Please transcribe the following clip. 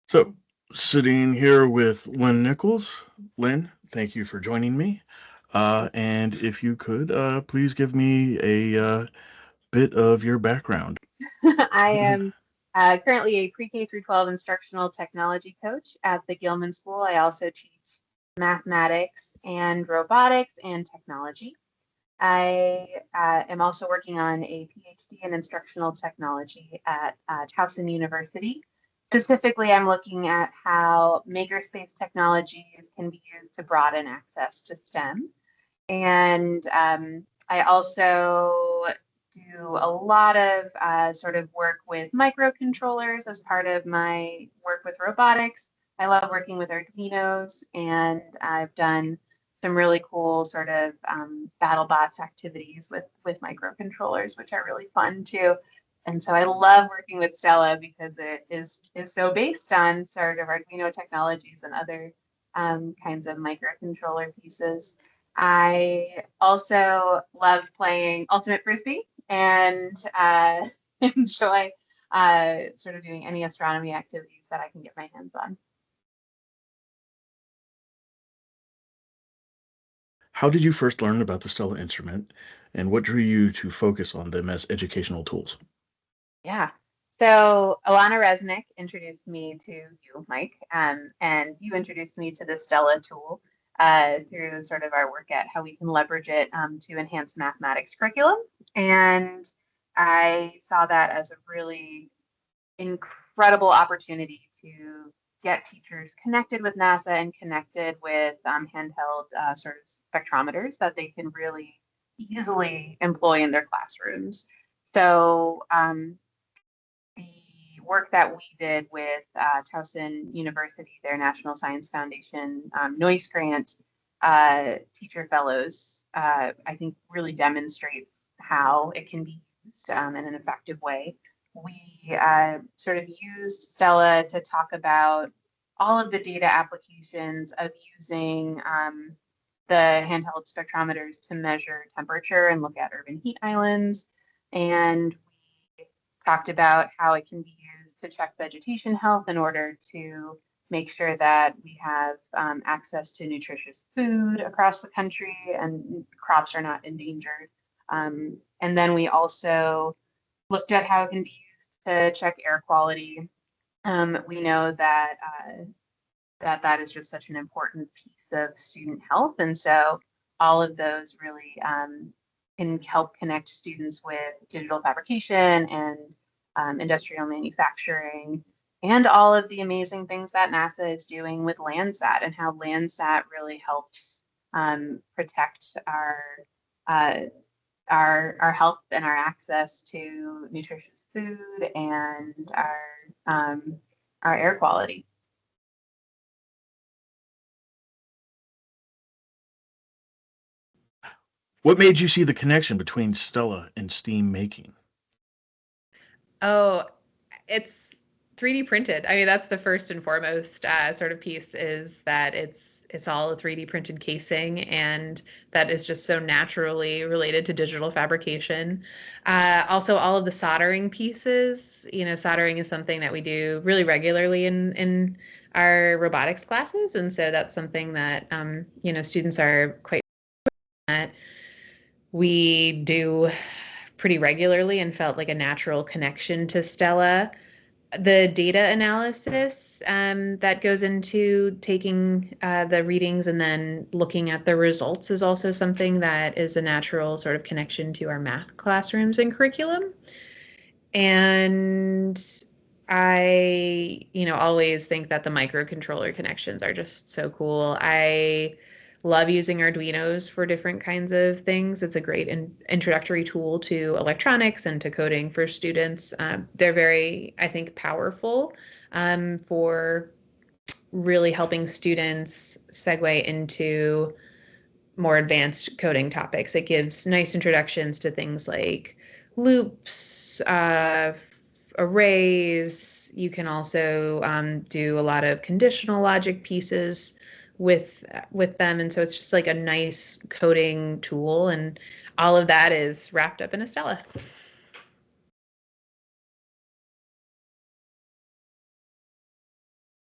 So, sitting here with Lynn Nichols. Lynn, thank you for joining me. And if you could, please give me a bit of your background. I am currently a pre-K through 12 instructional technology coach at the Gilman School. I also teach mathematics and robotics and technology. I am also working on a PhD in instructional technology at Towson University. Specifically, I'm looking at how makerspace technologies can be used to broaden access to STEM. And I also do a lot of sort of work with microcontrollers as part of my work with robotics. I love working with Arduinos, and I've done some really cool sort of BattleBots activities with microcontrollers, which are really fun too. And so I love working with Stella because it is so based on sort of Arduino technologies and other kinds of microcontroller pieces. I also love playing Ultimate Frisbee and enjoy sort of doing any astronomy activities that I can get my hands on. How did you first learn about the Stella instrument, and what drew you to focus on them as educational tools? Yeah. So Alana Resnick introduced me to you, Mike, and you introduced me to the Stella tool through sort of our work at how we can leverage it to enhance mathematics curriculum. And I saw that as a really incredible opportunity to get teachers connected with NASA and connected with handheld sort of spectrometers that they can really easily employ in their classrooms. So the work that we did with Towson University, their National Science Foundation Noyce Grant teacher fellows, I think really demonstrates how it can be used in an effective way. We sort of used Stella to talk about all of the data applications of using the handheld spectrometers to measure temperature and look at urban heat islands. And we talked about how it can be used to check vegetation health in order to make sure that we have access to nutritious food across the country and crops are not endangered. And then we also looked at how it can be used to check air quality. We know that that is just such an important piece of student health, and so all of those really can help connect students with digital fabrication and industrial manufacturing, and all of the amazing things that NASA is doing with Landsat and how Landsat really helps protect uh, our health and our access to nutritious food and our air quality. What made you see the connection between Stella and steam making? Oh, it's 3D printed. I mean, that's the first and foremost sort of piece is that it's all a 3D printed casing, and that is just so naturally related to digital fabrication. Also, all of the soldering pieces. Soldering is something that we do really regularly in our robotics classes, and so that's something that students are quite that we do pretty regularly and felt like a natural connection to Stella. The data analysis that goes into taking the readings and then looking at the results is also something that is a natural sort of connection to our math classrooms and curriculum. And I, always think that the microcontroller connections are just so cool. I love using Arduinos for different kinds of things. It's a great introductory tool to electronics and to coding for students. They're very, I think, powerful for really helping students segue into more advanced coding topics. It gives nice introductions to things like loops, arrays. You can also do a lot of conditional logic pieces with them, and so it's just like a nice coding tool, and all of that is wrapped up in a Stella.